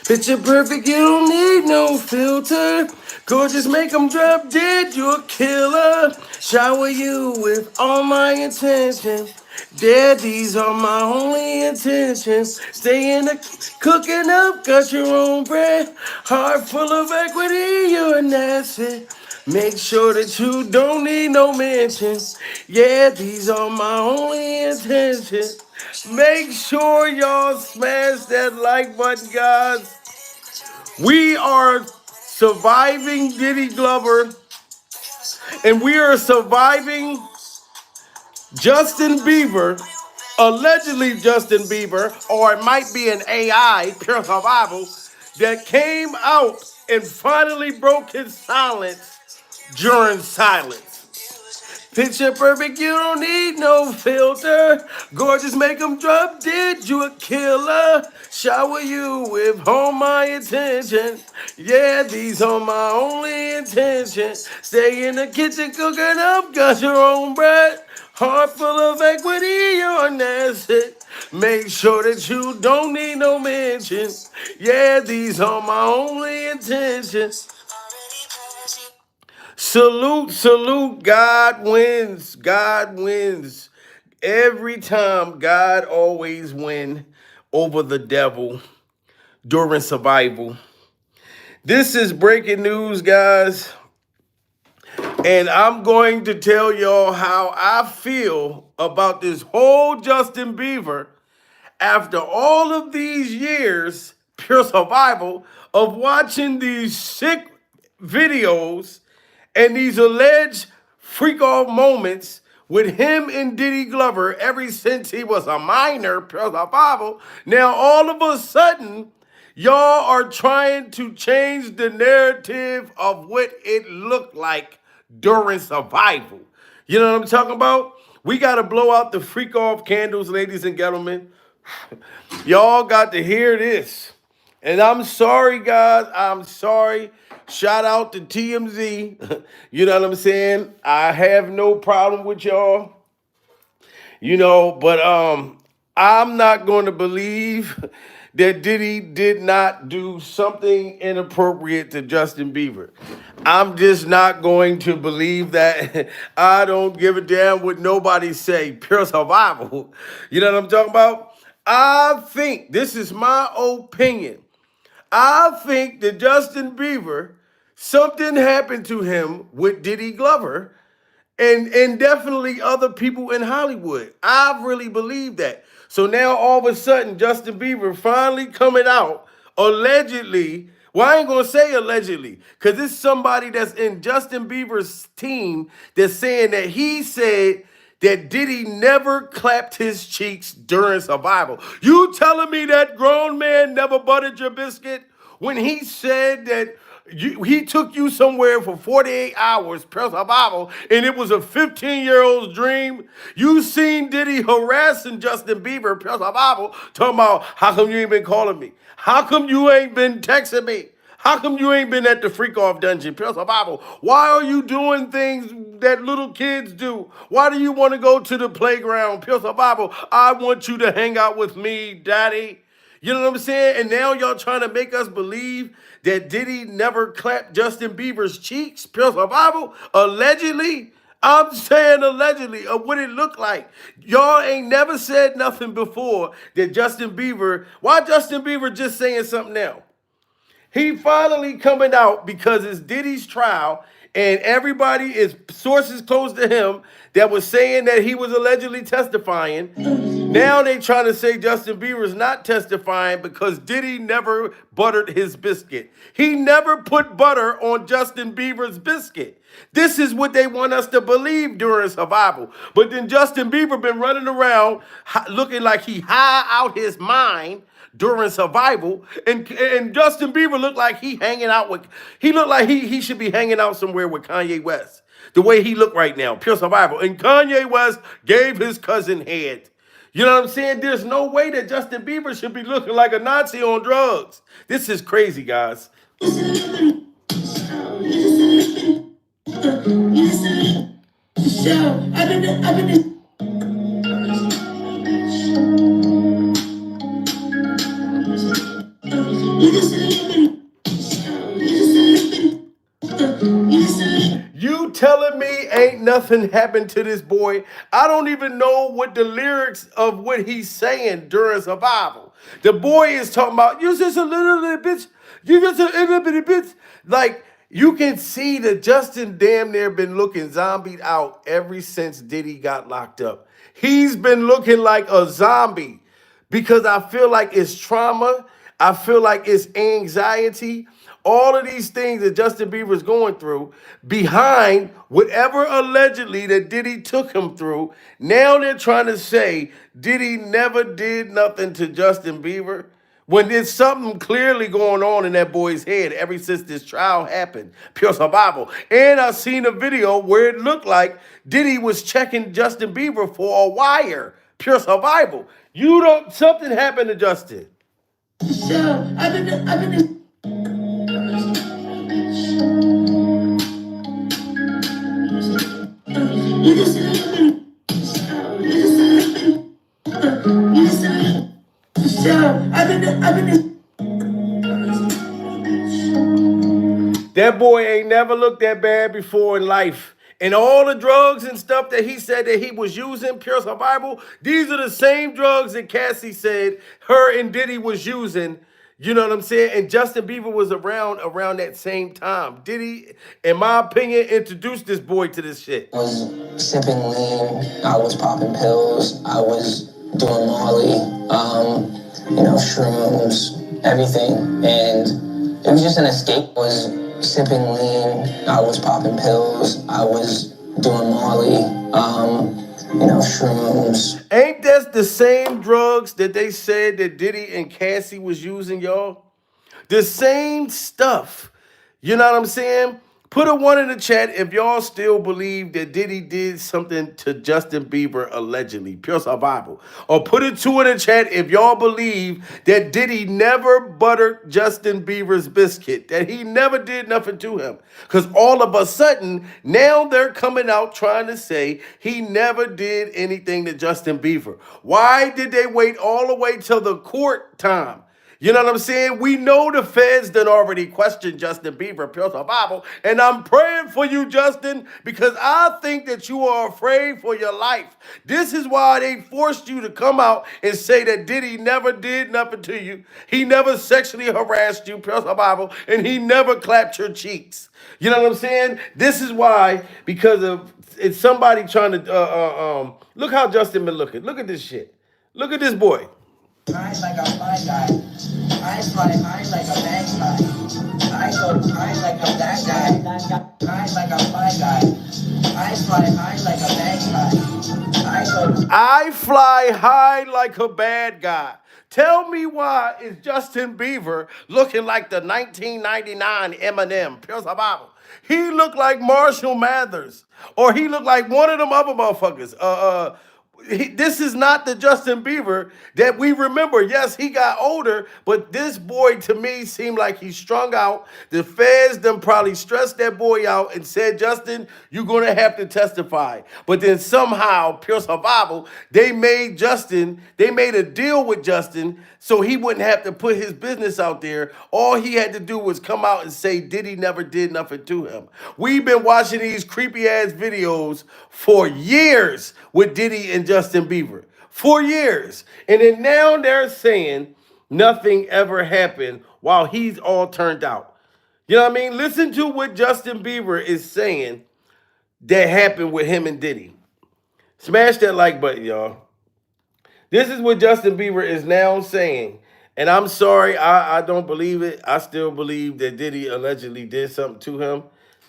Picture perfect, you don't need no filter. Gorgeous, make 'em drop dead, you're a killer. Shower you with all my intentions. Dad, these are my only intentions. Stay in the cooking up, got your own bread. Heart full of equity, you're an asset. Make sure that you don't need no mentions. Yeah, these are my only intentions. Make sure y'all smash that like button, guys. We are surviving Diddy Glover, and we are surviving Justin Bieber, allegedly Justin Bieber, or it might be an AI, pure survival, that came out and finally broke his silence during silence. Picture perfect, you don't need no filter. Gorgeous, make 'em drop dead, you a killer. Shower you with all my attention. Yeah, these are my only intentions. Stay in the kitchen cooking up, got your own bread. Heart full of equity, you're an asset. Make sure that you don't need no mentions. Yeah, these are my only intentions. Salute, salute. God wins. God wins. Every time, God always win over the devil during survival. This is breaking news, guys. And I'm going to tell y'all how I feel about this whole Justin Bieber after all of these years, pure survival, of watching these sick videos and these alleged freak off moments with him and Diddy Glover ever since he was a minor, pure survival. Now, all of a sudden, y'all are trying to change the narrative of what it looked like during survival. You know what I'm talking about? We got to blow out the freak off candles, ladies and gentlemen. Y'all got to hear this. And I'm sorry, guys. I'm sorry. Shout out to TMZ. You know what I'm saying? I have no problem with y'all. But I'm not going to believe that Diddy did not do something inappropriate to Justin Bieber. I'm just not going to believe that. I don't give a damn what nobody say. Pure survival. You know what I'm talking about? I think, this is my opinion, I think that Justin Bieber, something happened to him with Diddy Glover and definitely other people in Hollywood. I really believe that. So now all of a sudden, Justin Bieber finally coming out, allegedly. Well, I ain't gonna say allegedly, because it's somebody that's in Justin Bieber's team that's saying that he said that Diddy never clapped his cheeks during survival. You telling me that grown man never buttered your biscuit when he said that he took you somewhere for 48 hours per survival and it was a 15-year-old's dream? You seen Diddy harassing Justin Bieber per survival, talking about, how come you ain't been calling me? How come you ain't been texting me? How come you ain't been at the freak off dungeon, pure survival? Why are you doing things that little kids do? Why do you want to go to the playground, pure survival? I want you to hang out with me, daddy. You know what I'm saying? And now y'all trying to make us believe that Diddy never clapped Justin Bieber's cheeks, pure survival, allegedly. I'm saying allegedly of what it looked like. Y'all ain't never said nothing before that Justin Bieber, why Justin Bieber just saying something now? He finally coming out because it's Diddy's trial, and everybody is sources close to him that was saying that he was allegedly testifying. Now they trying to say Justin Bieber is not testifying because Diddy never buttered his biscuit. He never put butter on Justin Bieber's biscuit. This is what they want us to believe during survival. But then Justin Bieber been running around looking like he high out his mind during survival, and Justin Bieber looked like he looked like he should be hanging out somewhere with Kanye West. The way he looked right now, pure survival. And Kanye West gave his cousin head. You know what I'm saying? There's no way that Justin Bieber should be looking like a Nazi on drugs. This is crazy, guys. You telling me ain't nothing happened to this boy? I don't even know what the lyrics of what he's saying during survival. The boy is talking about, you just a little bitch. You just a little bitty bitch. Like, you can see that Justin damn near been looking zombied out ever since Diddy got locked up. He's been looking like a zombie because I feel like it's trauma. I feel like it's anxiety. All of these things that Justin Bieber is going through behind whatever allegedly that Diddy took him through. Now they're trying to say Diddy never did nothing to Justin Bieber when there's something clearly going on in that boy's head ever since this trial happened. Pure survival. And I seen a video where it looked like Diddy was checking Justin Bieber for a wire. Pure survival. You don't, something happened to Justin. So, I've been That boy ain't never looked that bad before in life. And all the drugs and stuff that he said that he was using, pure survival, these are the same drugs that Cassie said her and Diddy was using. You know what I'm saying? And Justin Bieber was around that same time. Diddy, in my opinion, introduced this boy to this shit. I was sipping lean, I was popping pills, I was doing Molly, shrooms, everything. And it was just an escape. I was sipping lean, I was popping pills, I was doing Molly, shrooms. Ain't that the same drugs that they said that Diddy and Cassie was using, y'all? The same stuff. You know what I'm saying? Put a 1 in the chat if y'all still believe that Diddy did something to Justin Bieber allegedly. Pure survival. Or put a 2 in the chat if y'all believe that Diddy never buttered Justin Bieber's biscuit. That he never did nothing to him. Because all of a sudden, now they're coming out trying to say he never did anything to Justin Bieber. Why did they wait all the way till the court time? You know what I'm saying? We know the feds done already questioned Justin Bieber, pure survival, and I'm praying for you, Justin, because I think that you are afraid for your life. This is why they forced you to come out and say that Diddy never did nothing to you. He never sexually harassed you, pure survival, and he never clapped your cheeks. You know what I'm saying? This is why, because of it's somebody trying to look how Justin been looking. Look at this shit. Look at this boy. I like a fly guy. I fly high like a bad guy. I go high like a bad guy. I like a fly guy. I fly high like a bad guy. I fly high like a bad guy. Tell me why is Justin Bieber looking like the 1999 Eminem, pure survival? He looked like Marshall Mathers, or he looked like one of them other motherfuckers. This is not the Justin Bieber that we remember. Yes, he got older, but this boy to me seemed like he strung out. The feds them probably stressed that boy out and said, Justin, you're going to have to testify. But then somehow, pure survival, they made a deal with Justin so he wouldn't have to put his business out there. All he had to do was come out and say Diddy never did nothing to him. We've been watching these creepy ass videos for years with Diddy and Justin Bieber. For years. And then now they're saying nothing ever happened while he's all turned out. You know what I mean? Listen to what Justin Bieber is saying that happened with him and Diddy. Smash that like button, y'all. This is what Justin Bieber is now saying. And I'm sorry, I don't believe it. I still believe that Diddy allegedly did something to him.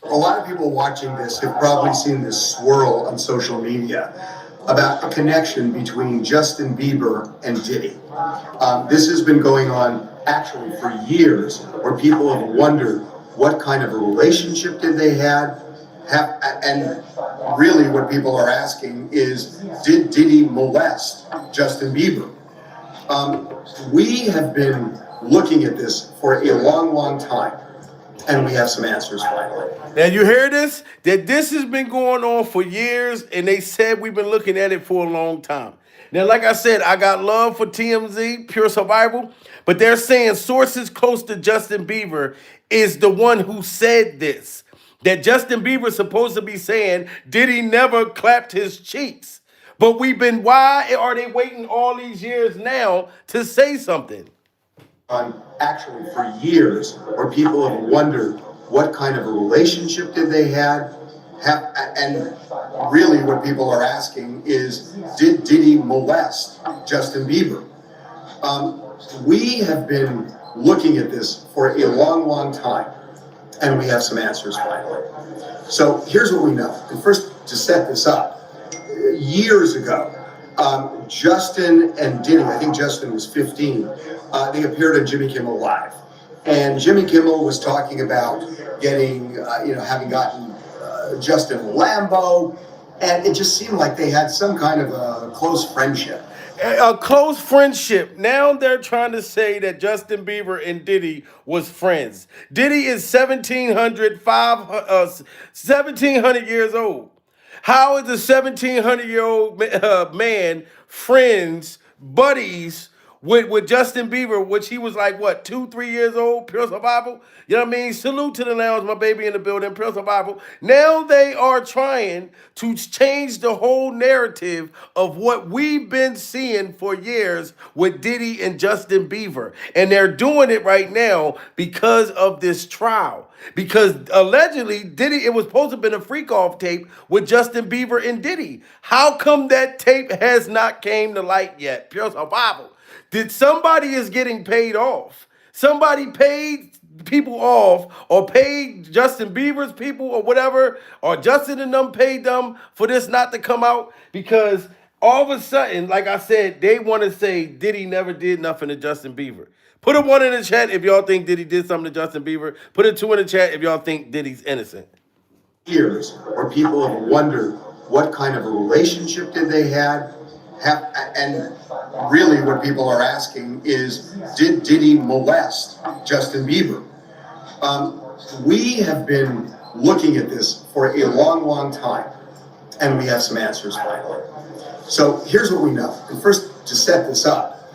A lot of people watching this have probably seen this swirl on social media about a connection between Justin Bieber and Diddy. This has been going on actually for years, where people have wondered what kind of a relationship did they have, and really what people are asking is, did Diddy molest Justin Bieber? We have been looking at this for a long, long time, and we have some answers finally. Now you hear this? That this has been going on for years, and they said we've been looking at it for a long time. Now, like I said, I got love for TMZ, Pure Survival, but they're saying sources close to Justin Bieber is the one who said this. That Justin Bieber's supposed to be saying, Diddy never clapped his cheeks. But why are they waiting all these years now to say something? Actually for years, where people have wondered what kind of a relationship did they have, and really what people are asking is, did Diddy molest Justin Bieber? We have been looking at this for a long, long time, and we have some answers finally. So here's what we know. And first, to set this up, years ago, Justin and Diddy, I think Justin was 15, they appeared on Jimmy Kimmel Live. And Jimmy Kimmel was talking about getting, having gotten Justin a Lambo, and it just seemed like they had some kind of a close friendship. A close friendship. Now they're trying to say that Justin Bieber and Diddy was friends. Diddy is 1,700 years old. How is a 1,700-year-old man friends, buddies with Justin Bieber, which he was like, what, 2, 3 years old, Pure Survival? You know what I mean? Salute to the lounge, my baby in the building, Pure Survival. Now they are trying to change the whole narrative of what we've been seeing for years with Diddy and Justin Bieber. And they're doing it right now because of this trial. Because allegedly, Diddy, it was supposed to have been a freak-off tape with Justin Bieber and Diddy. How come that tape has not came to light yet? Pure Survival. Did somebody is getting paid off? Somebody paid people off, or paid Justin Bieber's people or whatever, or Justin and them paid them for this not to come out? Because all of a sudden, like I said, they want to say Diddy never did nothing to Justin Bieber. Put a 1 in the chat if y'all think Diddy did something to Justin Bieber. Put a 2 in the chat if y'all think Diddy's innocent. Years where people have wondered what kind of a relationship did they have, and really what people are asking is, did Diddy molest Justin Bieber? We have been looking at this for a long, long time, and we have some answers finally. So here's what we know. And first, to set this up,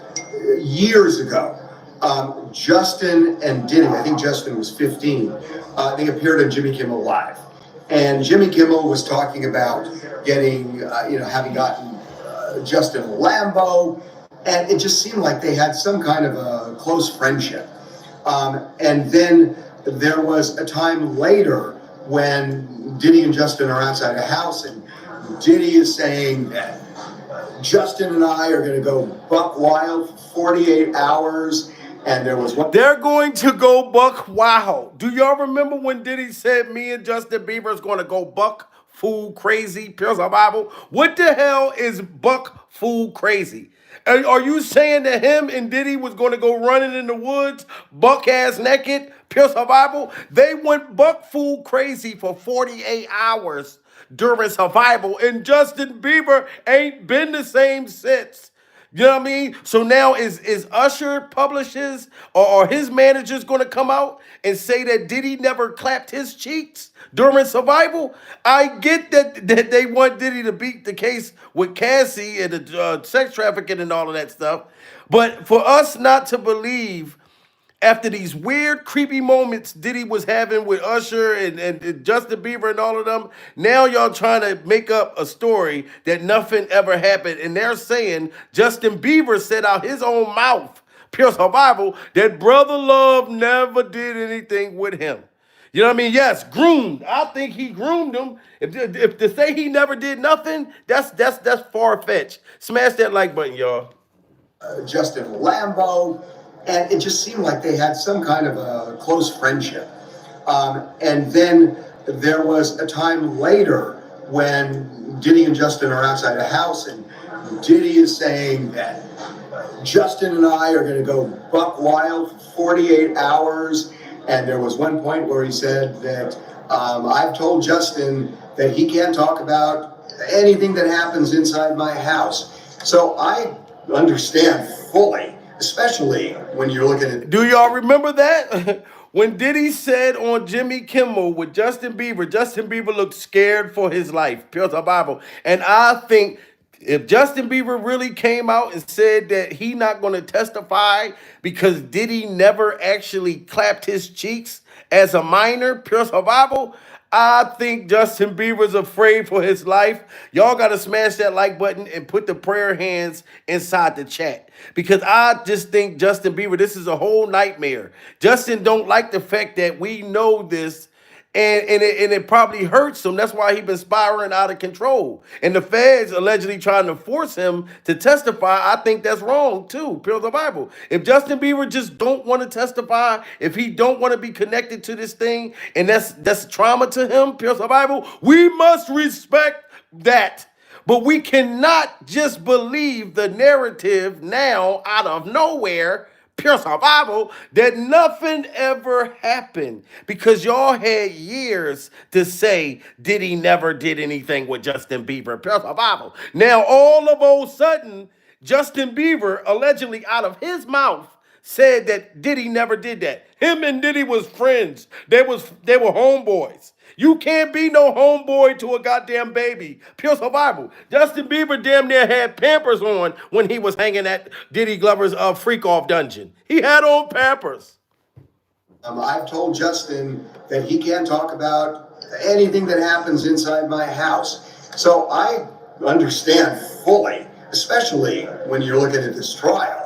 years ago, Justin and Diddy, I think Justin was 15, they appeared on Jimmy Kimmel Live. And Jimmy Kimmel was talking about getting, having gotten Justin a Lambo, and it just seemed like they had some kind of a close friendship. And then there was a time later when Diddy and Justin are outside a house, and Diddy is saying that Justin and I are going to go buck wild for 48 hours. And there was one. They're going to go buck wild. Do y'all remember when Diddy said me and Justin Bieber is going to go buck fool crazy? Pure Survival. What the hell is buck fool crazy? Are you saying that him and Diddy was going to go running in the woods, buck ass naked, Pure Survival? They went buck fool crazy for 48 hours during Survival, and Justin Bieber ain't been the same since. You know what I mean? So now is Usher publishes or his managers going to come out and say that Diddy never clapped his cheeks during Survival? I get that they want Diddy to beat the case with Cassie and the sex trafficking and all of that stuff. But for us not to believe, after these weird, creepy moments Diddy was having with Usher and Justin Bieber and all of them, now y'all trying to make up a story that nothing ever happened. And they're saying Justin Bieber said out his own mouth, Pure Survival, that Brother Love never did anything with him. You know what I mean? Yes, groomed. I think he groomed him. If to say he never did nothing, that's far-fetched. Smash that like button, y'all. Justin a Lambo. And it just seemed like they had some kind of a close friendship. And then there was a time later when Diddy and Justin are outside a house, and Diddy is saying that Justin and I are going to go buck wild for 48 hours. And there was one point where he said that I've told Justin that he can't talk about anything that happens inside my house. So I understand fully, especially when you're looking at. Do y'all remember that? When Diddy said on Jimmy Kimmel with Justin Bieber looked scared for his life. Pure Survival. And I think If Justin Bieber really came out and said that he not going to testify because Diddy never actually clapped his cheeks as a minor, pure survival, I think Justin Bieber's afraid for his life. Y'all got to smash that like button and put the prayer hands inside the chat because I just think Justin Bieber, this is a whole nightmare. Justin don't like the fact that we know this and it probably hurts him. That's why he's been spiraling out of control. And the feds allegedly trying to force him to testify. I think that's wrong too. Pure the Bible. If Justin Bieber just don't want to testify, if he don't want to be connected to this thing, and that's trauma to him, pure the Bible, we must respect that. But we cannot just believe the narrative now out of nowhere, pure survival, that nothing ever happened because y'all had years to say Diddy never did anything with Justin Bieber, pure survival. Now all of a sudden, Justin Bieber allegedly out of his mouth said that Diddy never did that. Him and Diddy was friends. They were homeboys. You can't be no homeboy to a goddamn baby. Pure survival. Justin Bieber damn near had Pampers on when he was hanging at Diddy Glover's freak off dungeon. He had on Pampers. I've told Justin that he can't talk about anything that happens inside my house. So I understand fully, especially when you're looking at this trial,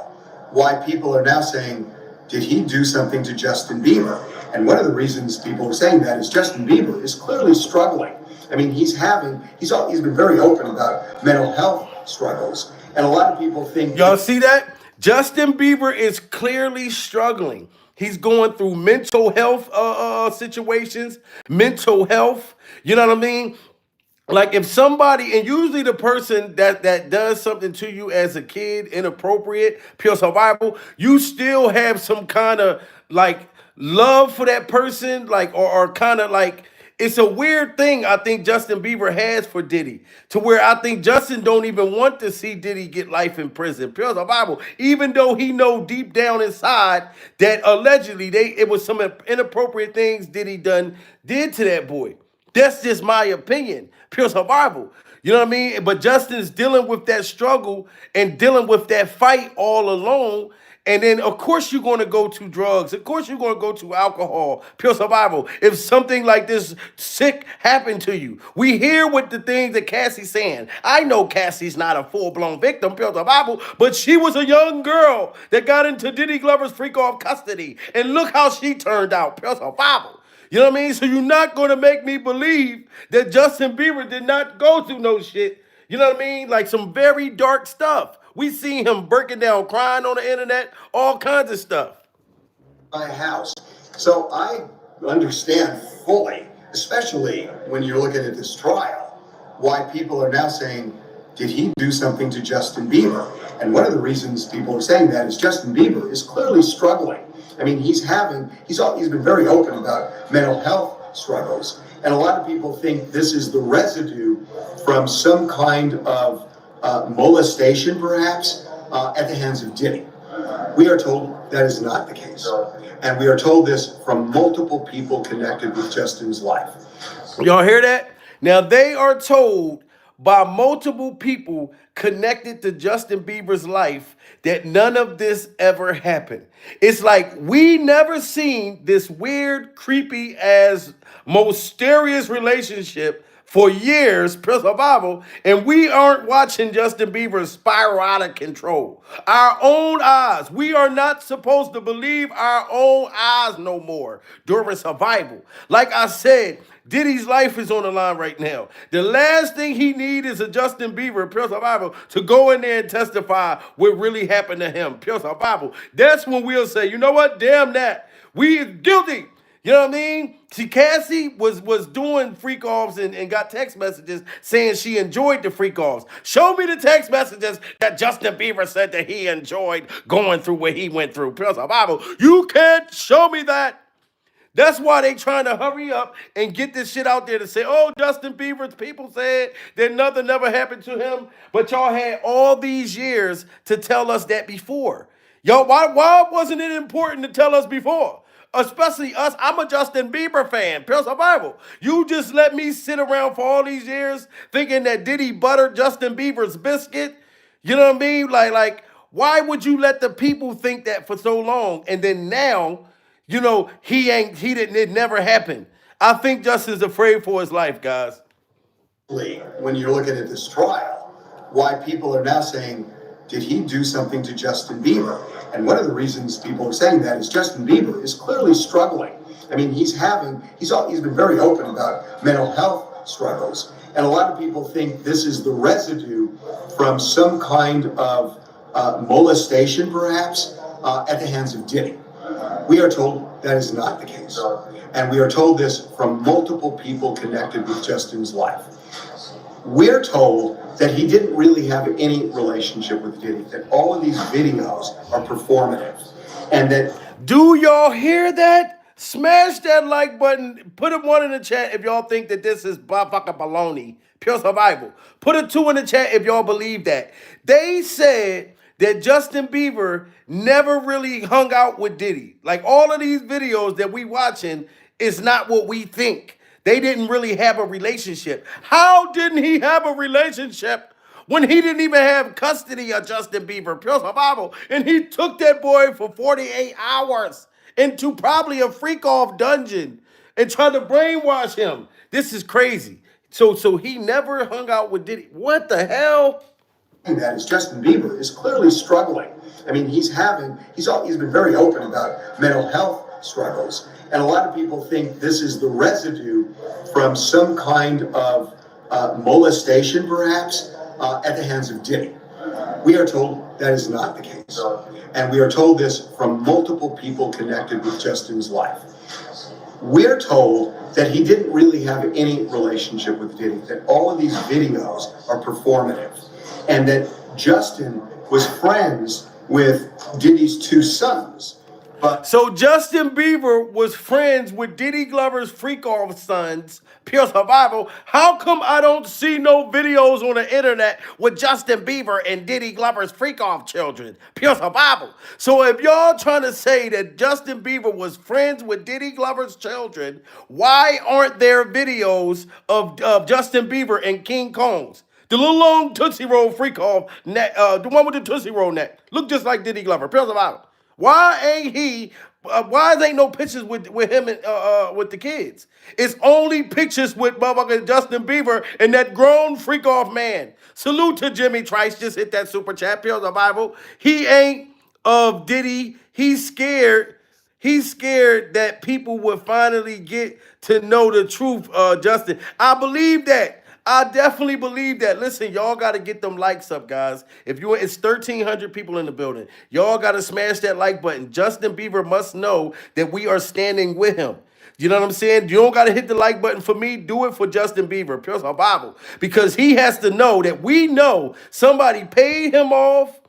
why people are now saying, did he do something to Justin Bieber? And one of the reasons people are saying that is Justin Bieber is clearly struggling. I mean, he's been very open about mental health struggles. And a lot of people think... Y'all see that? Justin Bieber is clearly struggling. He's going through mental health situations, mental health. You know what I mean? Like if somebody, and usually the person that does something to you as a kid, inappropriate, pure survival, you still have some kind of like love for that person, like or kind of like it's a weird thing I think Justin Bieber has for Diddy, to where I think Justin don't even want to see Diddy get life in prison, pure survival, even though he know deep down inside that allegedly it was some inappropriate things Diddy did to that boy. That's just my opinion. Pure survival. You know what I mean? But Justin's dealing with that struggle and dealing with that fight all alone. And then, of course, you're going to go to drugs. Of course, you're going to go to alcohol. Pure survival. If something like this sick happened to you. We hear what the things that Cassie's saying. I know Cassie's not a full-blown victim, pure survival, but she was a young girl that got into Diddy Glover's freak-off custody. And look how she turned out, pure survival. You know what I mean? So you're not going to make me believe that Justin Bieber did not go through no shit. You know what I mean? Like some very dark stuff. We seen him breaking down, crying on the internet, all kinds of stuff. My house. So I understand fully, especially when you're looking at this trial, why people are now saying, did he do something to Justin Bieber? And one of the reasons people are saying that is Justin Bieber is clearly struggling. I mean, he's been very open about mental health struggles. And a lot of people think this is the residue from some kind of molestation, perhaps, at the hands of Diddy. We are told that is not the case. And we are told this from multiple people connected with Justin's life. Y'all hear that? Now, they are told by multiple people connected to Justin Bieber's life that none of this ever happened. It's like we never seen this weird, creepy as mysterious relationship for years, pure survival, and we aren't watching Justin Bieber spiral out of control. Our own eyes, we are not supposed to believe our own eyes no more during survival. Like I said, Diddy's life is on the line right now. The last thing he needs is a Justin Bieber, pure survival, to go in there and testify what really happened to him, pure survival. That's when we'll say, you know what, damn that, we is guilty. You know what I mean? See, Cassie was doing freak offs and got text messages saying she enjoyed the freak offs. Show me the text messages that Justin Bieber said that he enjoyed going through what he went through. Pure survival. You can't show me that. That's why they trying to hurry up and get this shit out there to say, oh, Justin Bieber's people said that nothing ever happened to him. But y'all had all these years to tell us that before. Yo, why wasn't it important to tell us before? especially us. I'm a Justin Bieber fan. Pure survival. You just let me sit around for all these years thinking that Diddy buttered Justin Bieber's biscuit. You know what I mean? Why would you let the people think that for so long? And then now, it never happened. I think Justin's afraid for his life, guys. When you're looking at this trial, why people are now saying, did he do something to Justin Bieber? And one of the reasons people are saying that is Justin Bieber is clearly struggling. I mean, he's been very open about mental health struggles. And a lot of people think this is the residue from some kind of molestation, perhaps, at the hands of Diddy. We are told that is not the case. And we are told this from multiple people connected with Justin's life. We're told that he didn't really have any relationship with Diddy, that all of these videos are performative, and that... Do y'all hear that? Smash that like button. Put a 1 in the chat if y'all think that this is fucking baloney. Pure survival. Put a 2 in the chat if y'all believe that. They said that Justin Bieber never really hung out with Diddy. Like, all of these videos that we watching is not what we think. They didn't really have a relationship. How didn't he have a relationship when he didn't even have custody of Justin Bieber? Pure survival. And he took that boy for 48 hours into probably a freak-off dungeon and tried to brainwash him. This is crazy. So he never hung out with Diddy. What the hell? That is, Justin Bieber is clearly struggling. I mean, he's been very open about mental health struggles. And a lot of people think this is the residue from some kind of molestation, perhaps, at the hands of Diddy. We are told that is not the case. And we are told this from multiple people connected with Justin's life. We're told that he didn't really have any relationship with Diddy, that all of these videos are performative, and that Justin was friends with Diddy's 2 sons. So Justin Bieber was friends with Diddy Glover's freak-off sons, Pure Survival. How come I don't see no videos on the internet with Justin Bieber and Diddy Glover's freak-off children, Pure Survival? So if y'all trying to say that Justin Bieber was friends with Diddy Glover's children, why aren't there videos of Justin Bieber and King Kong's? The little long Tootsie Roll freak-off neck, the one with the Tootsie Roll neck, look just like Diddy Glover, Pure Survival. Why ain't no pictures with him and with the kids? It's only pictures with motherfucking Justin Bieber and that grown freak off man. Salute to Jimmy Trice, just hit that super chat. Pure survival. He ain't of Diddy. He's scared. He's scared that people would finally get to know the truth, Justin. I believe that. I definitely believe that. Listen, y'all got to get them likes up, guys. It's 1,300 people in the building. Y'all got to smash that like button. Justin Bieber must know that we are standing with him. You know what I'm saying? You don't got to hit the like button for me. Do it for Justin Bieber, Pure Survival. Because he has to know that we know somebody paid him off.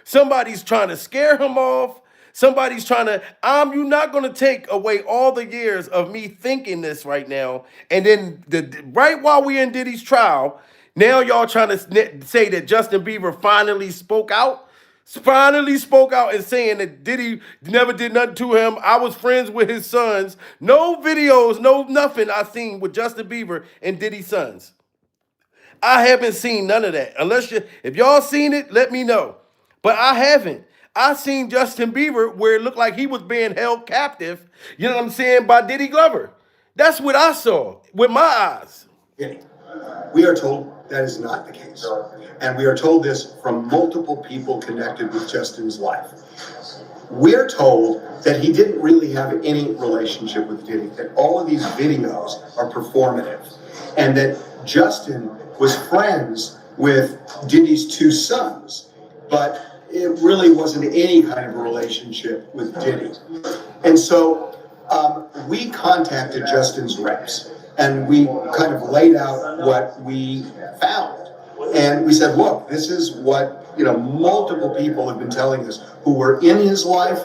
Somebody's trying to scare him off. Somebody's trying to, you're not going to take away all the years of me thinking this right now. And then right while we're in Diddy's trial, now y'all trying to say that Justin Bieber finally spoke out and saying that Diddy never did nothing to him. I was friends with his sons. No videos, no nothing I seen with Justin Bieber and Diddy's sons. I haven't seen none of that. If y'all seen it, let me know. But I haven't. I seen Justin Bieber where it looked like he was being held captive, you know what I'm saying, by Diddy Glover. That's what I saw with my eyes. We are told that is not the case. And we are told this from multiple people connected with Justin's life. We're told that he didn't really have any relationship with Diddy, that all of these videos are performative, and that Justin was friends with Diddy's 2 sons, but it really wasn't any kind of a relationship with Diddy. And so we contacted Justin's reps, and we kind of laid out what we found. And we said, look, this is what, multiple people have been telling us who were in his life,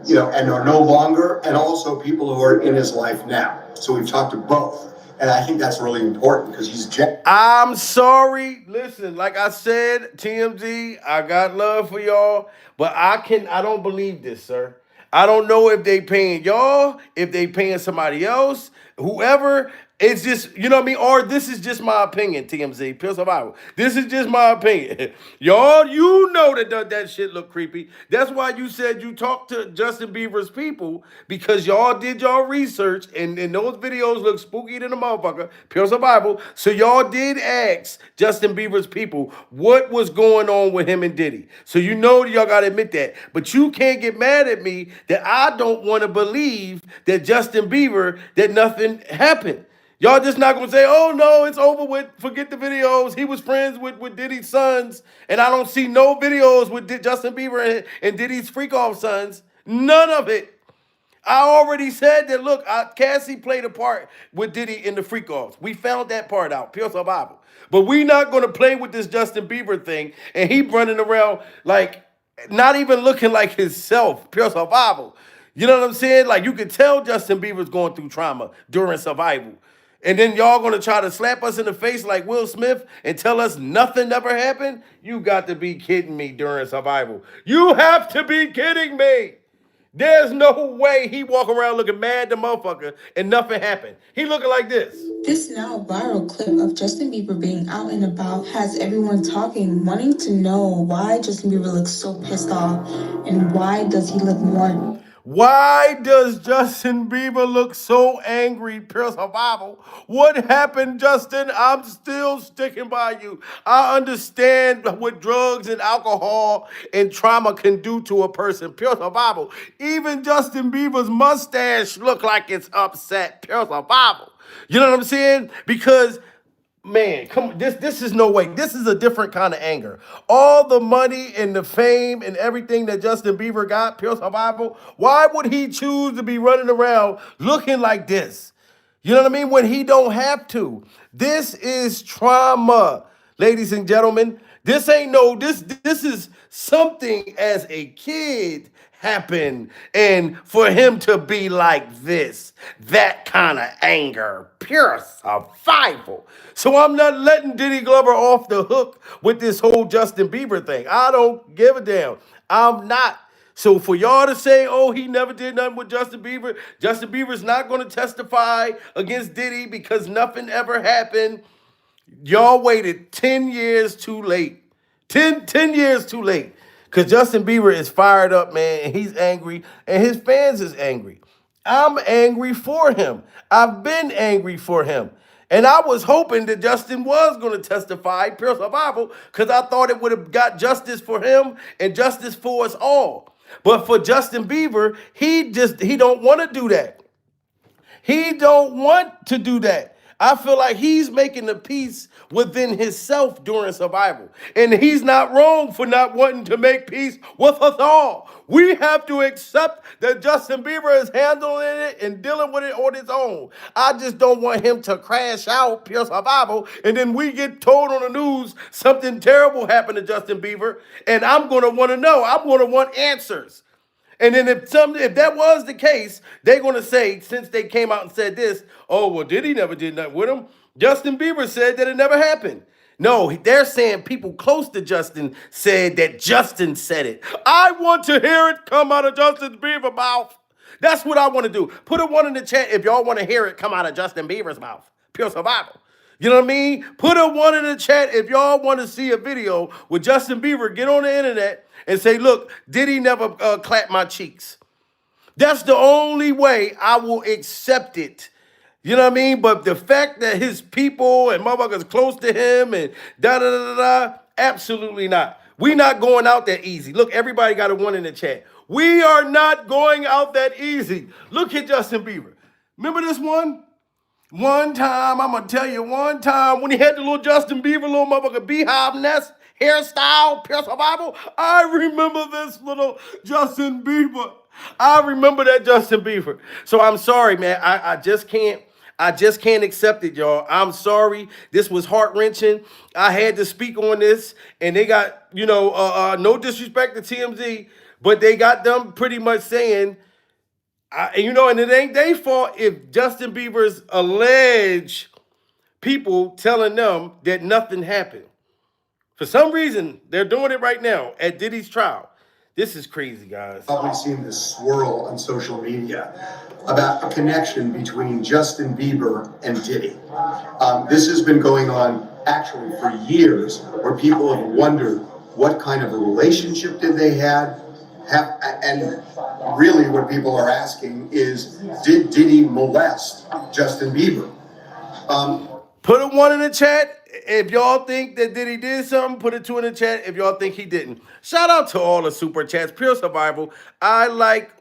and are no longer, and also people who are in his life now. So we've talked to both. And I think that's really important because he's... I'm sorry. Listen, like I said, TMZ, I got love for y'all, but I don't believe this, sir. I don't know if they paying y'all, if they paying somebody else, whoever. It's just, you know what I mean? Or this is just my opinion, TMZ, Pure Survival. This is just my opinion. Y'all, you know that shit look creepy. That's why you said you talked to Justin Bieber's people, because y'all did y'all research and those videos look spooky than a motherfucker, Pure Survival. So y'all did ask Justin Bieber's people what was going on with him and Diddy. So you know y'all gotta admit that. But you can't get mad at me that I don't want to believe that Justin Bieber, that nothing happened. Y'all just not gonna say, oh no, it's over with, forget the videos. He was friends with Diddy's sons, and I don't see no videos with Justin Bieber and Diddy's freak off sons. None of it. I already said that, look, Cassie played a part with Diddy in the freak offs. We found that part out, Pure Survival. But we not gonna play with this Justin Bieber thing, and he running around like, not even looking like himself, Pure Survival. You know what I'm saying? Like, you could tell Justin Bieber's going through trauma during survival. And then y'all gonna try to slap us in the face like Will Smith and tell us nothing ever happened? You got to be kidding me during survival. You have to be kidding me. There's no way he walk around looking mad the motherfucker and nothing happened. He looking like this. This now viral clip of Justin Bieber being out and about has everyone talking, wanting to know why Justin Bieber looks so pissed off and why does he look more. Why does Justin Bieber look so angry, Pure Survival? What happened, Justin? I'm still sticking by you. I understand what drugs and alcohol and trauma can do to a person, Pure Survival. Even Justin Bieber's mustache look like it's upset, Pure Survival. You know what I'm saying? Because man, come on, this is no way. This is a different kind of anger. All the money and the fame and everything that Justin Bieber got, Pure Survival, why would he choose to be running around looking like this? You know what I mean? When he don't have to. This is trauma, ladies and gentlemen. This ain't no, this is something as a kid happened, and for him to be like this, that kind of anger, pure survival. So I'm not letting Diddy Glover off the hook with this whole Justin Bieber thing. I don't give a damn. I'm not. So for y'all to say, oh, he never did nothing with Justin Bieber's not going to testify against Diddy because nothing ever happened. Y'all waited 10 years too late. 10 years too late. Because Justin Bieber is fired up, man, and he's angry, and his fans is angry. I'm angry for him. I've been angry for him. And I was hoping that Justin was going to testify, Pure Survival, because I thought it would have got justice for him and justice for us all. But for Justin Bieber, he don't want to do that. He don't want to do that. I feel like he's making the peace within himself during survival. And he's not wrong for not wanting to make peace with us all. We have to accept that Justin Bieber is handling it and dealing with it on his own. I just don't want him to crash out, Pure Survival, and then we get told on the news something terrible happened to Justin Bieber, and I'm going to want to know. I'm going to want answers. And then if that was the case, they're going to say, since they came out and said this, oh, well, Diddy never did nothing with him. Justin Bieber said that it never happened. No, they're saying people close to Justin said that Justin said it. I want to hear it come out of Justin Bieber's mouth. That's what I want to do. Put a one in the chat if y'all want to hear it come out of Justin Bieber's mouth. Pure Survival. You know what I mean? Put a one in the chat if y'all want to see a video with Justin Bieber. Get on the internet and say, look, Diddy never clapped my cheeks. That's the only way I will accept it. You know what I mean? But the fact that his people and motherfuckers close to him and da-da-da-da-da, absolutely not. We not going out that easy. Look, everybody got a one in the chat. We are not going out that easy. Look at Justin Bieber. Remember this one? One time, I'm going to tell you, one time when he had the little Justin Bieber, little motherfucker beehive nest hairstyle, Pure Survival, I remember this little Justin Bieber. I remember that Justin Bieber. So I'm sorry, man. I just can't accept it, y'all. I'm sorry. This was heart-wrenching. I had to speak on this, and they got, no disrespect to TMZ, but they got them pretty much saying, and it ain't their fault if Justin Bieber's alleged people telling them that nothing happened. For some reason, they're doing it right now at Diddy's trial. This is crazy, guys. Probably seen this swirl on social media about a connection between Justin Bieber and Diddy. This has been going on actually for years, where people have wondered what kind of a relationship did they have, and really what people are asking is, did Diddy molest Justin Bieber? Put a 1 in the chat if y'all think that Diddy did something. Put a 2 in the chat if y'all think he didn't. Shout out to all the super chats. Pure survival. I like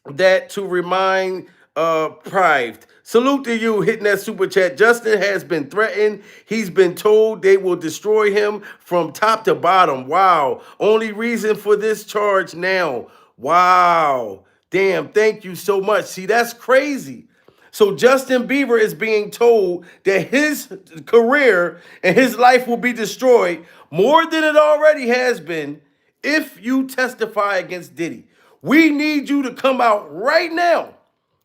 that to remind Prived. Salute to you hitting that super chat. Justin has been threatened. He's been told they will destroy him from top to bottom. Wow. Only reason for this charge now. Wow. Damn, thank you so much. See, that's crazy. So Justin Bieber is being told that his career and his life will be destroyed more than it already has been if you testify against Diddy. We need you to come out right now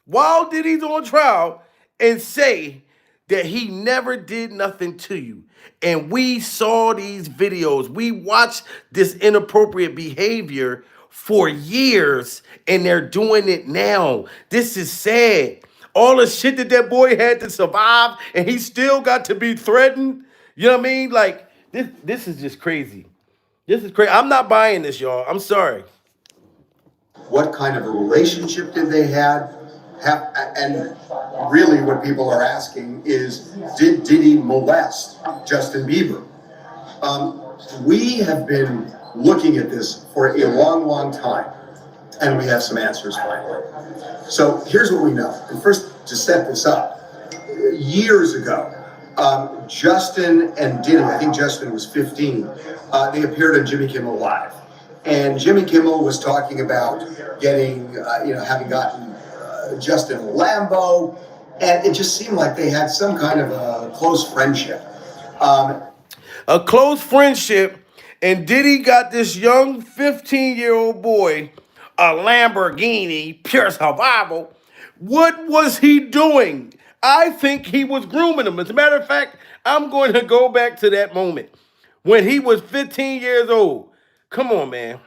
while Diddy's on trial and say that he never did nothing to you. And we saw these videos. We watched this inappropriate behavior for years, and they're doing it now. This is sad. All the shit that that boy had to survive, and he still got to be threatened. You know what I mean? Like, this is just crazy. This is crazy. I'm not buying this, y'all. I'm sorry. What kind of a relationship did they have? And really what people are asking is, did Diddy molest Justin Bieber? We have been looking at this for a long, long time, and we have some answers finally. So here's what we know. And first, to set this up, years ago, Justin and Diddy, I think Justin was 15, they appeared on Jimmy Kimmel Live. And Jimmy Kimmel was talking about getting, having gotten Justin a Lambo, and it just seemed like they had some kind of a close friendship. A close friendship, and Diddy got this young 15-year-old boy a Lamborghini, pure survival. What was he doing? I think he was grooming him. As a matter of fact, I'm going to go back to that moment when he was 15 years old. Come on, man.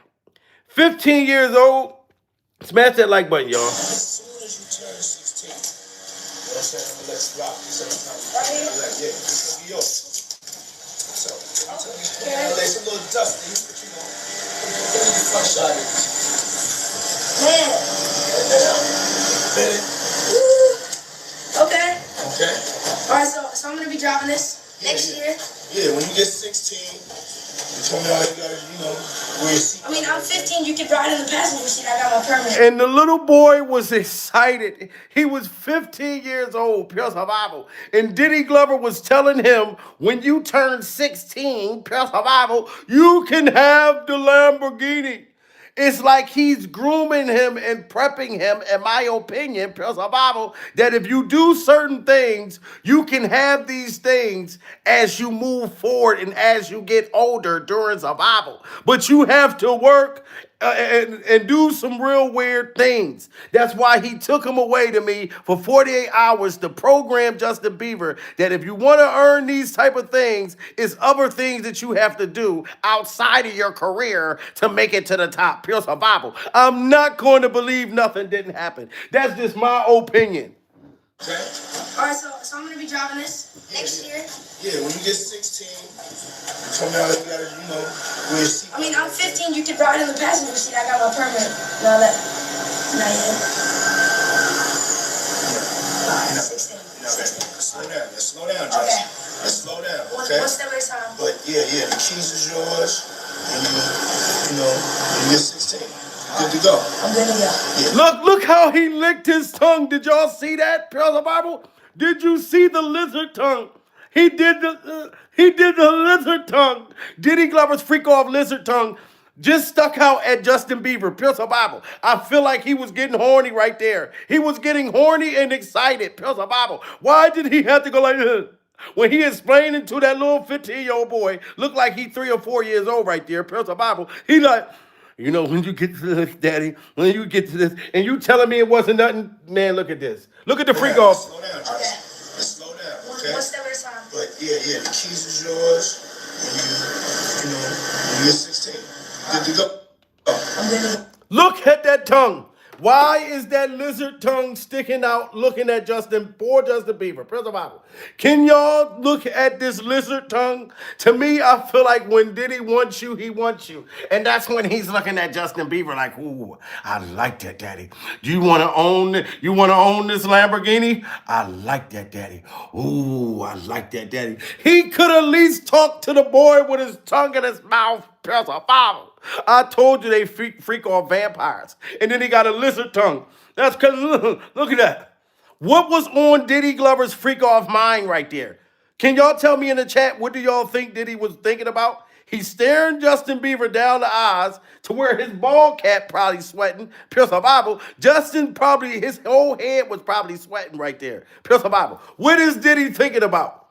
15 years old. Smash that like button, y'all. As soon as you turn 16, you know what I'm saying? Let's rock this every time. Right here? Yeah, this is gonna be yours. So, it's a little dusty, but you know, fresh out of it. Man. Okay. Okay. Alright, so I'm gonna be driving this next year. Yeah, when you get 16, you told me all you gotta, wear your seat. I mean, I'm 15, you can ride in the passenger seat. I got my permit. And the little boy was excited. He was 15 years old, pure survival. And Diddy Glover was telling him, when you turn 16, pure survival, you can have the Lamborghini. It's like he's grooming him and prepping him, in my opinion, pure survival, that if you do certain things, you can have these things as you move forward and as you get older during survival. But you have to work and do some real weird things. That's why he took him away to me for 48 hours to program Justin Bieber that if you want to earn these type of things, it's other things that you have to do outside of your career to make it to the top. Pure survival. I'm not going to believe nothing didn't happen. That's just my opinion. Okay. Alright, so I'm gonna be driving this next year. Yeah, when you get 16, you told me all you gotta, wear your seat. I mean, I'm 15, you can ride in the passenger seat. I got my permit. Not yet. Alright, 16. Let's slow down, Josh. Okay. Let's slow down, okay? One step at a time. But yeah, the keys is yours, and when you get 16. Good to go. I'm good to go. Yeah. Look how he licked his tongue. Did y'all see that, Pure Survival? Did you see the lizard tongue? He did the lizard tongue. Diddy Glover's freak off lizard tongue just stuck out at Justin Bieber. Pure survival. I feel like he was getting horny right there. He was getting horny and excited. Pure survival. Why did he have to go like this? When he explaining to that little 15-year-old boy, looked like he 3 or 4 years old right there, Pure survival. He like, when you get to this, Daddy, when you get to this, and you telling me it wasn't nothing, man, look at this. Look at the freak off. Slow down, Josh. Okay. Let's slow down, okay? One step at a time. But yeah, the keys is yours. When you get 16. Good to go. I'm good. Look at that tongue. Why is that lizard tongue sticking out looking at poor Justin Bieber? Praise the Bible. Can y'all look at this lizard tongue? To me, I feel like when Diddy wants you, he wants you. And that's when he's looking at Justin Bieber like, ooh, I like that, daddy. You wanna own this Lamborghini? I like that, daddy. Ooh, I like that, daddy. He could at least talk to the boy with his tongue in his mouth. Praise the Bible. I told you they freak off vampires. And then he got a lizard tongue. That's because, look at that. What was on Diddy Glover's freak off mind right there? Can y'all tell me in the chat, what do y'all think Diddy was thinking about? He's staring Justin Bieber down the eyes to where his ball cap probably sweating. Pure survival. Justin probably, his whole head was probably sweating right there. Pure survival. What is Diddy thinking about?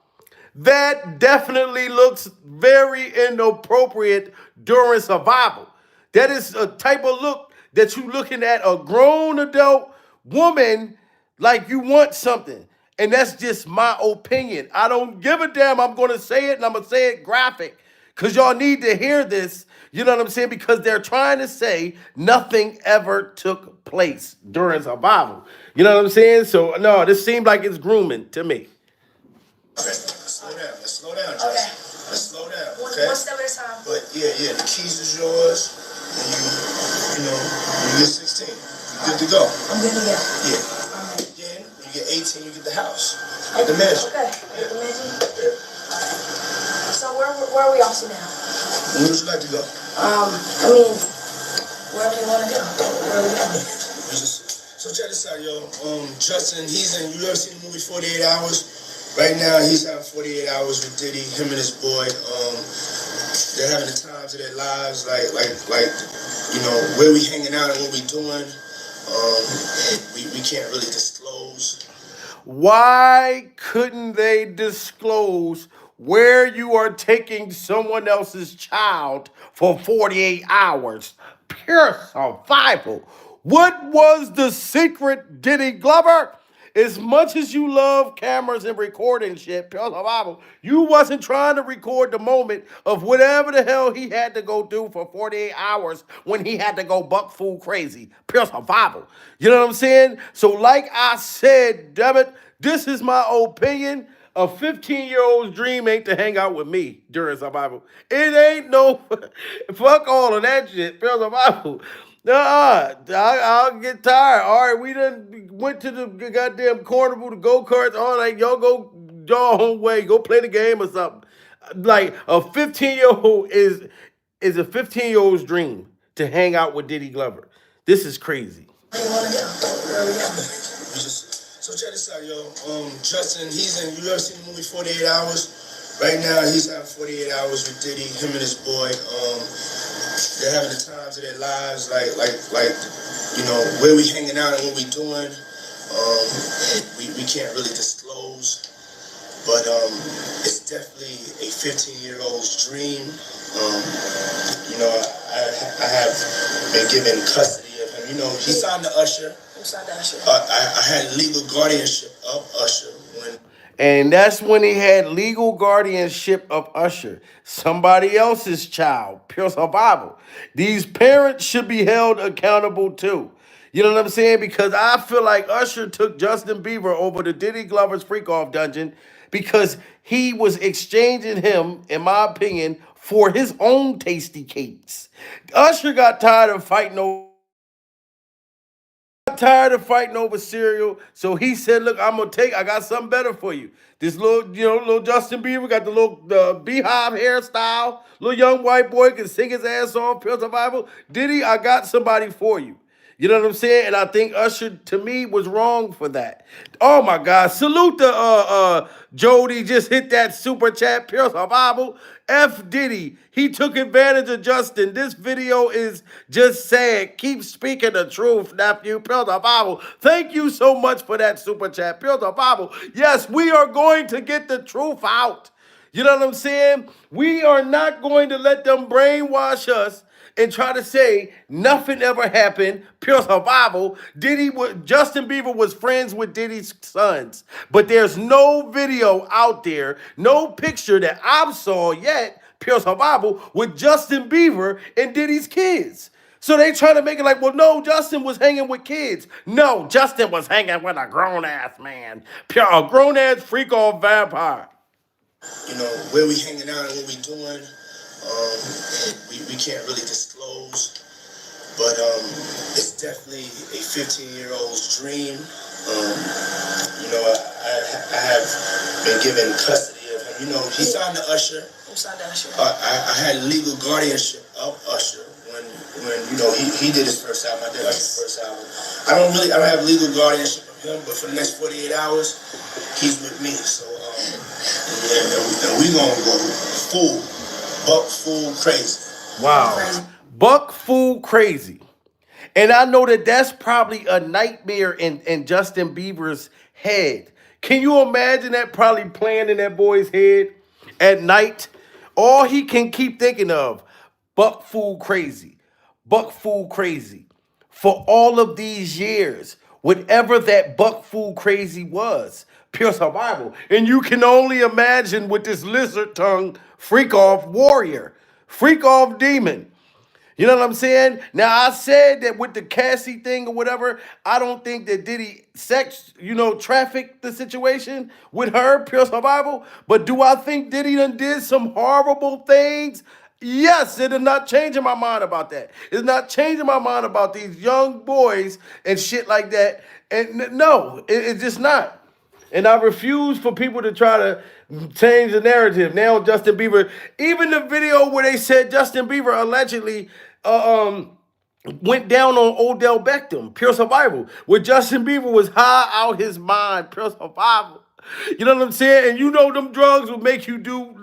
That definitely looks very inappropriate during survival. That is a type of look that you looking at a grown adult woman like you want something. And that's just my opinion. I don't give a damn. I'm going to say it and I'm going to say it graphic because y'all need to hear this. You know what I'm saying? Because they're trying to say nothing ever took place during survival. You know what I'm saying? So, no, this seemed like it's grooming to me. Let's slow down, Justin. Okay. Let's slow down, okay? One step at a time. But yeah, the keys is yours. And you get 16. You good to go. I'm good to go. Yeah. Alright. Then you get 18, you get the house. Get the mansion. Okay. Get the mansion. Alright. So where are we off to now? Where would you like to go? I mean, wherever you want to go. Where are we going? So check this out, yo. Justin, you ever seen the movie 48 Hours? Right now, he's having 48 hours with Diddy, him and his boy. They're having the times of their lives, like, where we hanging out and what we doing. We can't really disclose. Why couldn't they disclose where you are taking someone else's child for 48 hours? Pure survival. What was the secret, Diddy Glover? As much as you love cameras and recording shit, pure survival, you wasn't trying to record the moment of whatever the hell he had to go do for 48 hours when he had to go buck fool crazy. Pure survival. You know what I'm saying? So like I said, damn it, this is my opinion. A 15-year-old's dream ain't to hang out with me during survival. It ain't no, fuck all of that shit, pure survival. I'll get tired. All right, we done went to the goddamn carnival, the go-karts. All right, y'all go y'all own way. Go play the game or something. Like a 15-year-old is a 15-year-old's dream to hang out with Diddy Glover. This is crazy. Where you want to go? Where are we going? So check this out, yo. Justin, you ever seen the movie 48 Hours? Right now, he's having 48 hours with Diddy, him and his boy. They're having the times of their lives, like, where we hanging out and what we doing. We can't really disclose, but it's definitely a 15-year-old's dream. I have been given custody of him. He signed to Usher. Who signed to Usher? I had legal guardianship of Usher when. And that's when he had legal guardianship of Usher, somebody else's child, pure survival. These parents should be held accountable too. You know what I'm saying? Because I feel like Usher took Justin Bieber over to Diddy Glover's freak-off dungeon because he was exchanging him, in my opinion, for his own tasty cakes. Usher got tired of fighting over cereal, so he said, "Look, I got something better for you. This little Justin Bieber got the beehive hairstyle. Little young white boy can sing his ass off, pure survival. Diddy, I got somebody for you." You know what I'm saying? And I think Usher, to me, was wrong for that. Oh my God! Salute to Jody. Just hit that super chat, pure survival. F Diddy, he took advantage of Justin. This video is just sad. Keep speaking the truth, nephew. Pure survival. Thank you so much for that super chat, pure survival. Yes, we are going to get the truth out. You know what I'm saying? We are not going to let them brainwash us and try to say nothing ever happened, pure survival. Justin Bieber was friends with Diddy's sons, but there's no video out there, no picture that I've saw yet, pure survival, with Justin Bieber and Diddy's kids. So they trying to make it like, well, no, Justin was hanging with kids. No, Justin was hanging with a grown-ass man. A grown-ass freak-off vampire. You know, where we hanging out and what we doing, we can't really disclose. But it's definitely a 15-year-old's dream. You know, I have been given custody of him. You know, he signed to Usher. Who signed to Usher? I had legal guardianship of Usher when you know he did his first album. I did Usher's first album. I don't have legal guardianship of him, but for the next 48 hours, he's with me. So yeah, and we gonna go buck full crazy. Wow, buck full crazy. And I know that that's probably a nightmare in Justin Bieber's head. Can you imagine that probably playing in that boy's head at night? All he can keep thinking of, buck fool crazy, buck fool crazy. For all of these years, whatever that buck fool crazy was, pure survival. And you can only imagine with this lizard tongue freak off warrior, freak off demon. You know what I'm saying? Now, I said that with the Cassie thing or whatever, I don't think that Diddy trafficked the situation with her, pure survival. But do I think Diddy done did some horrible things? Yes, it is not changing my mind about that. It's not changing my mind about these young boys and shit like that. And no, it's just not. And I refuse for people to try to change the narrative. Now Justin Bieber, even the video where they said Justin Bieber allegedly went down on Odell Beckham, pure survival, where Justin Bieber was high out his mind, pure survival. You know what I'm saying? And you know them drugs will make you do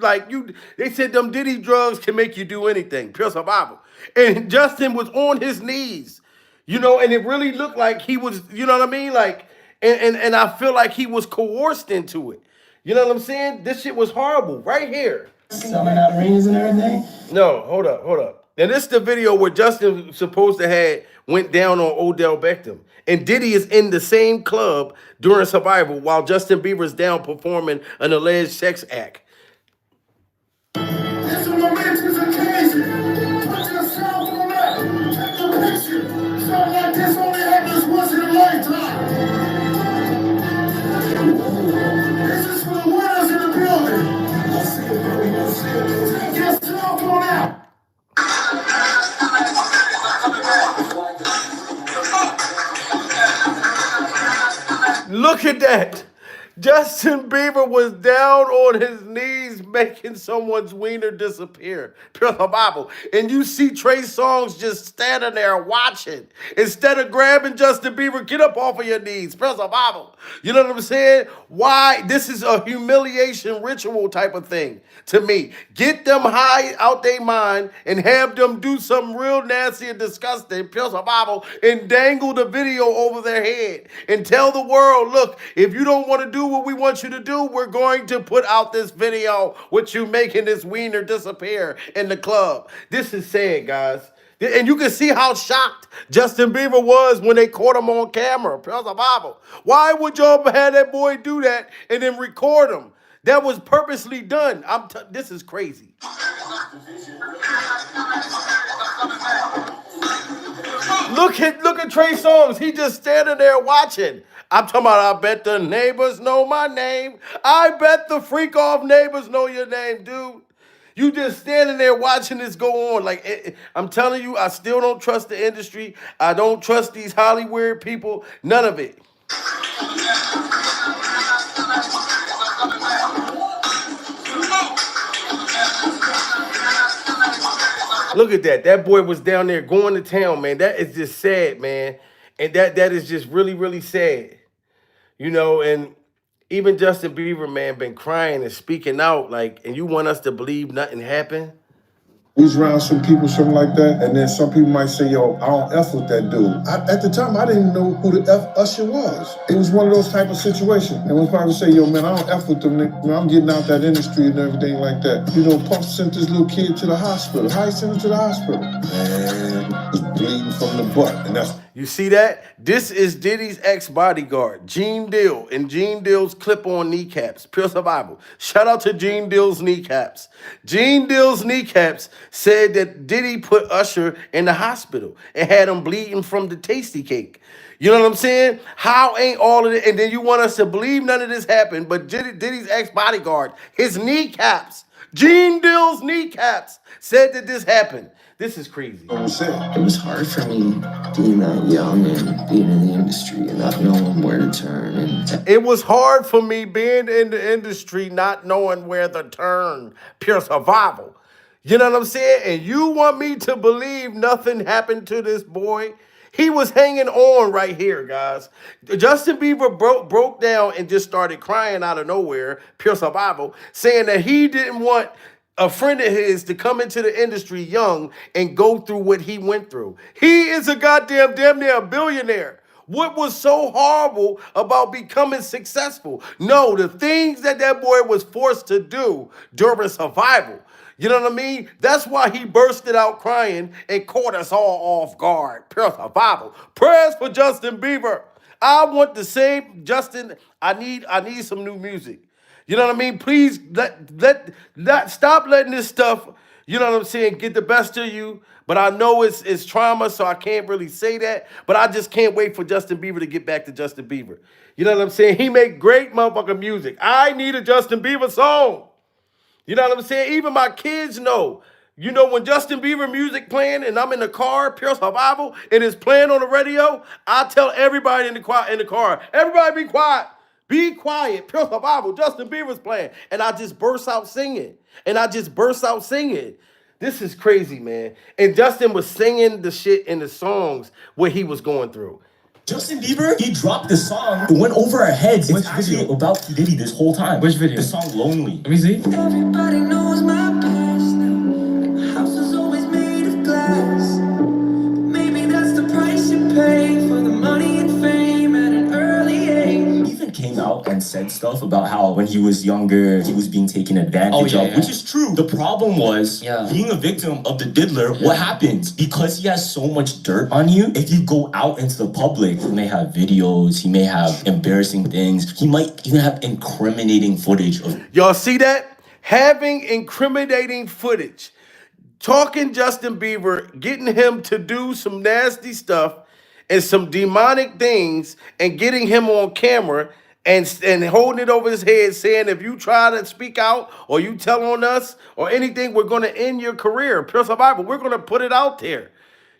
they said them Diddy drugs can make you do anything, pure survival. And Justin was on his knees, and it really looked like he was, you know what I mean? And I feel like he was coerced into it. You know what I'm saying? This shit was horrible right here. Selling out arenas and everything? No, hold up. And this is the video where Justin was supposed to have went down on Odell Beckham. And Diddy is in the same club during Survival while Justin Bieber's down performing an alleged sex act. It's a momentous occasion. Put yourself on that. Take a picture. Something like this only happens once in a lifetime. This is for the winners in the building. Let's see it, baby. Let's see it. Take yourself on that. Look at that. Justin Bieber was down on his knees making someone's wiener disappear. Pure Bible. And you see Trey Songz just standing there watching. Instead of grabbing Justin Bieber, get up off of your knees. Pure Bible. You know what I'm saying? Why? This is a humiliation ritual type of thing to me. Get them high out their mind and have them do something real nasty and disgusting, pure Bible, and dangle the video over their head and tell the world, look, if you don't want to do what we want you to do, we're going to put out this video with you making this wiener disappear in the club. This is sad, guys. And you can see how shocked Justin Bieber was when they caught him on camera. Pure Bible. Why would y'all have that boy do that and then record him? That was purposely done. This is crazy. Look at Trey Songz. He just standing there watching. I'm talking about, I bet the neighbors know my name. I bet the freak off neighbors know your name, dude. You just standing there watching this go on. I'm telling you, I still don't trust the industry. I don't trust these Hollywood people. None of it. Look at that. That boy was down there going to town, man. That is just sad, man. And that is just really, really sad. And even Justin Bieber, man, been crying and speaking out, and you want us to believe nothing happened? We was around some people, something like that, and then some people might say, yo, I don't F with that dude. At the time, I didn't even know who the F Usher was. It was one of those type of situations. And when people say, yo, man, I don't F with them, I'm getting out that industry and everything like that. Puff sent this little kid to the hospital. How he sent him to the hospital? Man, he was bleeding from the butt, and that's... You see that? This is Diddy's ex-bodyguard, Gene Deal, and Gene Deal's clip-on kneecaps. Pure survival. Shout out to Gene Deal's kneecaps. Gene Deal's kneecaps said that Diddy put Usher in the hospital and had him bleeding from the tasty cake. You know what I'm saying? How ain't all of it? And then you want us to believe none of this happened, but Diddy's ex-bodyguard, his kneecaps, Gene Deal's kneecaps, said that this happened. This is crazy. It was hard for me being that young and being in the industry and not knowing where to turn. And It was hard for me being in the industry, not knowing where to turn. Pure survival. You know what I'm saying? And you want me to believe nothing happened to this boy? He was hanging on right here, guys. Justin Bieber broke down and just started crying out of nowhere, pure survival, saying that he didn't want a friend of his to come into the industry young and go through what he went through. He is a goddamn damn near a billionaire. What was so horrible about becoming successful? No, the things that boy was forced to do during survival. You know what I mean? That's why he bursted out crying and caught us all off guard. Pure survival. Prayers for Justin Bieber. I want the same Justin. I need some new music. You know what I mean? Please stop letting this stuff, you know what I'm saying, get the best of you. But I know it's trauma, so I can't really say that. But I just can't wait for Justin Bieber to get back to Justin Bieber. You know what I'm saying? He make great motherfucking music. I need a Justin Bieber song. You know what I'm saying? Even my kids know. You know, when Justin Bieber music playing and I'm in the car, pure survival, and it's playing on the radio, I tell everybody in the car, everybody be quiet. Be quiet. Pure survival. Justin Bieber's playing. And I just burst out singing. This is crazy, man. And Justin was singing the shit in the songs what he was going through. Justin Bieber, he dropped the song. It went over our heads. It's actually about Diddy this whole time. Which video? The song Lonely. Let me see. Everybody knows my past now. The house is always made of glass. Maybe that's the price you pay for the money and fame at an early age. He even came out and said stuff about how when he was younger, he was being taken advantage of, which is true. The problem was being a victim of the diddler. What happens? Because he has so much dirt on you, if you go out into the public, he may have videos, he may have embarrassing things, he might even have incriminating footage of. Y'all see that? Having incriminating footage. Talking Justin Bieber, getting him to do some nasty stuff and some demonic things and getting him on camera and holding it over his head saying, if you try to speak out or you tell on us or anything, we're going to end your career. Pure survival. We're going to put it out there.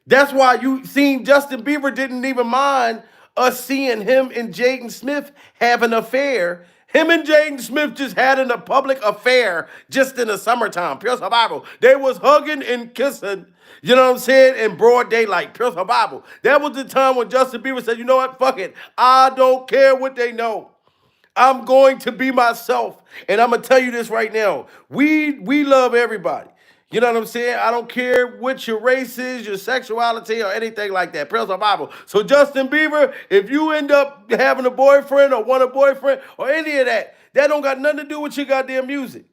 That's why you seen Justin Bieber didn't even mind us seeing him and Jaden Smith have an affair. Him and Jaden Smith just had a public affair just in the summertime. Pure survival. They was hugging and kissing, you know what I'm saying, in broad daylight. Pure survival. That was the time when Justin Bieber said, you know what, fuck it. I don't care what they know. I'm going to be myself. And I'm going to tell you this right now. We love everybody. You know what I'm saying? I don't care what your race is, your sexuality, or anything like that. Pure survival. So Justin Bieber, if you end up having a boyfriend or want a boyfriend or any of that, that don't got nothing to do with your goddamn music.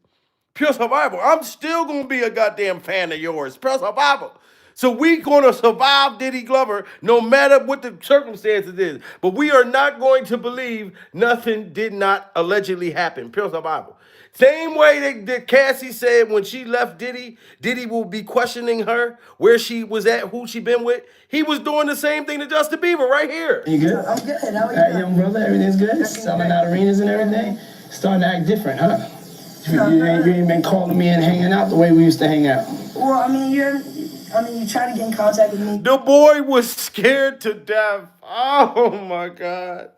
Pure survival. I'm still going to be a goddamn fan of yours. Pure survival. So we going to survive Diddy Glover no matter what the circumstances is. But we are not going to believe nothing did not allegedly happen. Pure survival. Same way that Cassie said when she left Diddy, Diddy will be questioning her, where she was at, who she been with. He was doing the same thing to Justin Bieber right here. You good? I'm good. How are you? All right, young brother, everything's good? Selling out arenas and everything? Starting to act different, huh? You ain't been calling me and hanging out the way we used to hang out. Well, I mean, you tried to get in contact with me. The boy was scared to death. Oh, my God.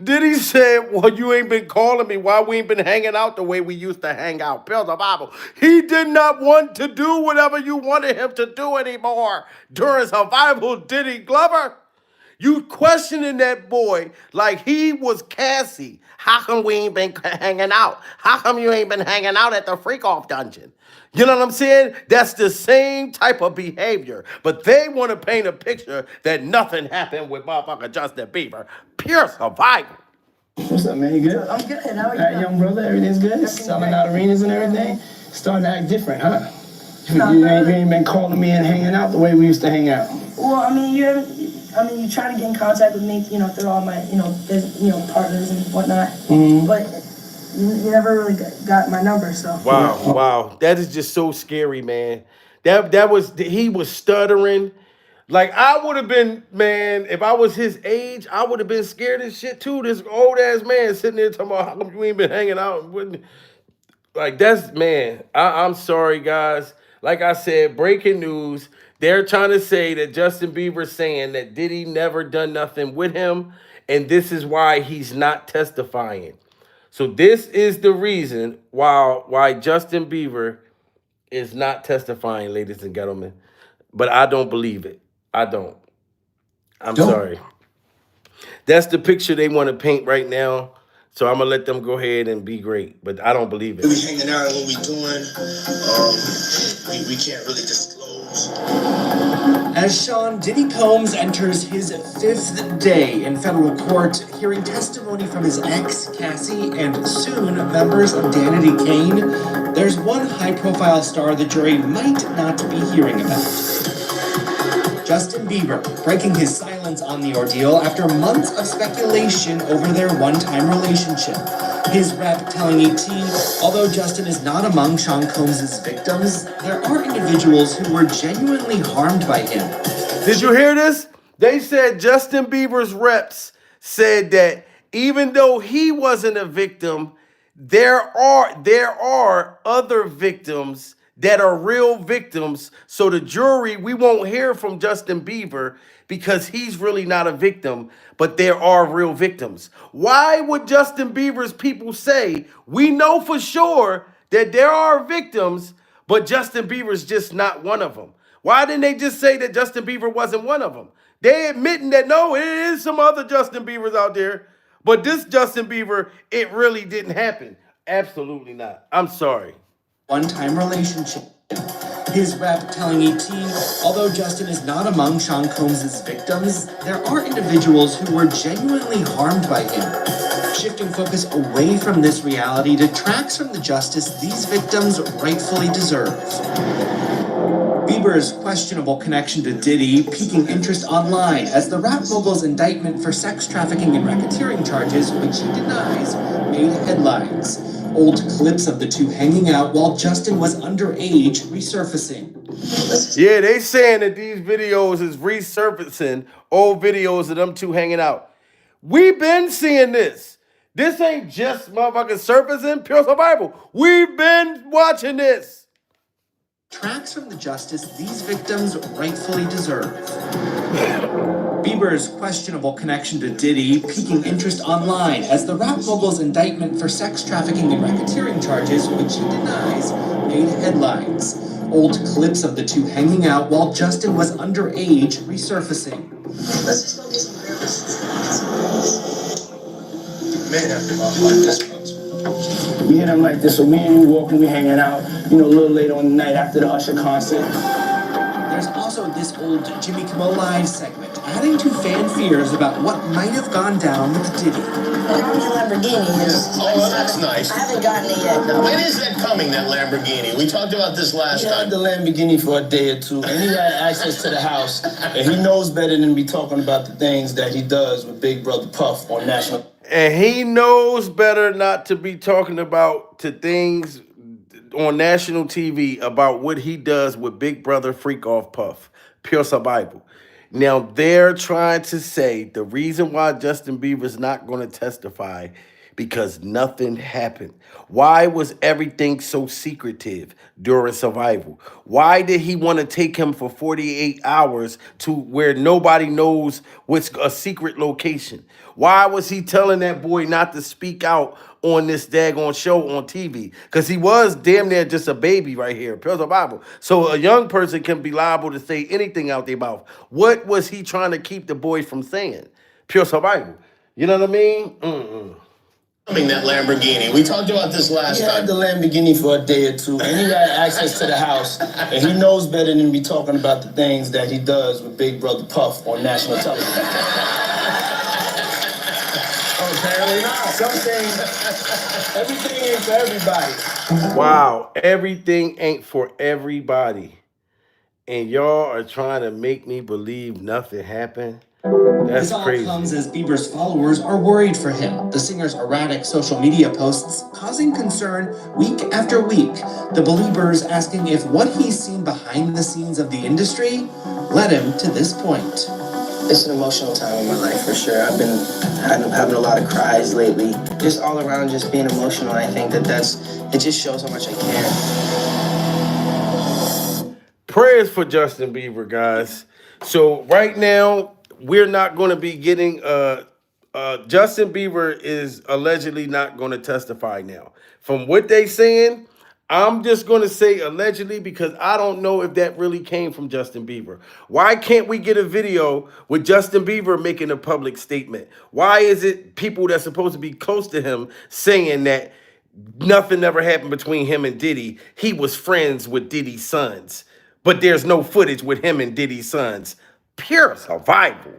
Diddy said, well, you ain't been calling me. Why we ain't been hanging out the way we used to hang out? Pure survival. He did not want to do whatever you wanted him to do anymore during survival, Diddy Glover. You questioning that boy like he was Cassie. How come we ain't been hanging out? How come you ain't been hanging out at the freak-off dungeon? You know what I'm saying? That's the same type of behavior. But they want to paint a picture that nothing happened with motherfucker Justin Bieber. Pure survival. What's up, man? You good? I'm good. How are you? All right, young brother, everything's good? Selling out arenas and everything? Starting to act different, huh? You ain't been calling me and hanging out the way we used to hang out. Well, I mean, I mean, you try to get in contact with me, through all my, partners and whatnot. But you never really got my number, so. Wow. That is just so scary, man. He was stuttering. Like, I would have been, man, if I was his age, I would have been scared as shit too. This old ass man sitting there talking about how come you ain't been hanging out. Like, that's, man, I'm sorry, guys. Like I said, breaking news. They're trying to say that Justin Bieber's saying that Diddy never done nothing with him, and this is why he's not testifying. So this is the reason why Justin Bieber is not testifying, ladies and gentlemen. But I don't believe it. I don't. I'm sorry. That's the picture they want to paint right now. So I'm gonna let them go ahead and be great, but I don't believe it. We hanging out and what we doing, we can't really disclose. As Sean Diddy Combs enters his 5th day in federal court, hearing testimony from his ex, Cassie, and soon members of Danity Kane, there's one high-profile star the jury might not be hearing about. Justin Bieber breaking his silence on the ordeal after months of speculation over their one-time relationship. His rep telling ET, although Justin is not among Sean Combs' victims, there are individuals who were genuinely harmed by him. Did you hear this? They said Justin Bieber's reps said that even though he wasn't a victim, there are other victims that are real victims. So the jury, we won't hear from Justin Bieber because he's really not a victim, but there are real victims. Why would Justin Bieber's people say, we know for sure that there are victims, but Justin Bieber's just not one of them? Why didn't they just say that Justin Bieber wasn't one of them? They admitting that, no, it is some other Justin Biebers out there, but this Justin Bieber, it really didn't happen. Absolutely not. I'm sorry. One-time relationship. His rep telling ET, although Justin is not among Sean Combs' victims, there are individuals who were genuinely harmed by him. Shifting focus away from this reality detracts from the justice these victims rightfully deserve. Bieber's questionable connection to Diddy piquing interest online as the rap mogul's indictment for sex trafficking and racketeering charges, which he denies, made headlines. Old clips of the two hanging out while Justin was underage resurfacing. Yeah, they saying that these videos is resurfacing old videos of them two hanging out. We've been seeing this. This ain't just motherfucking surfacing, pure survival. We've been watching this. Tracks from the justice these victims rightfully deserve. Bieber's questionable connection to Diddy piquing interest online as the rap mogul's indictment for sex trafficking and racketeering charges, which he denies, made headlines. Old clips of the two hanging out while Justin was underage resurfacing. Let's just go get some breakfast. Man, after this. We hit him like this, so me and you walking, we hanging out, a little later on the night after the Usher concert. There's also this old Jimmy Kimmel Live segment, adding to fan fears about what might have gone down with Diddy. I got me a Lamborghini. Oh, that's nice. I haven't gotten it yet. When is that coming, that Lamborghini? We talked about this last He time. had the Lamborghini for a day or two, and he had access to the house, and he knows better than be talking about the things that he does with Big Brother Puff on national. And he knows better not to be talking about to things on national TV about what he does with Big Brother Freak Off Puff. Pure survival. Now, they're trying to say the reason why Justin Bieber's not going to testify because nothing happened. Why was everything so secretive during survival? Why did he want to take him for 48 hours to where nobody knows what's a secret location? Why was he telling that boy not to speak out on this daggone show on TV? Because he was damn near just a baby right here, pure survival. So a young person can be liable to say anything out their mouth. What was he trying to keep the boy from saying? Pure survival. You know what I mean? Coming, that Lamborghini. We talked about this last He time. had the Lamborghini for a day or two, and he had access to the house, and he knows better than be talking about the things that he does with Big Brother Puff on national television. Apparently not. Everything ain't for everybody. Wow, everything ain't for everybody. And y'all are trying to make me believe nothing happened. That's This all crazy. comes as Bieber's followers are worried for him. The singer's erratic social media posts causing concern week after week. The Beliebers asking if what he's seen behind the scenes of the industry led him to this point. It's an emotional time in my life for sure. I've been having a lot of cries lately. Just all around just being emotional. I think it just shows how much I care. Prayers for Justin Bieber, guys. So right now, we're not going to be getting Justin Bieber is allegedly not going to testify now. From what they saying, I'm just going to say allegedly because I don't know if that really came from Justin Bieber. Why can't we get a video with Justin Bieber making a public statement? Why is it people that's supposed to be close to him saying that nothing ever happened between him and Diddy? He was friends with Diddy's sons, but there's no footage with him and Diddy's sons. Pure survival.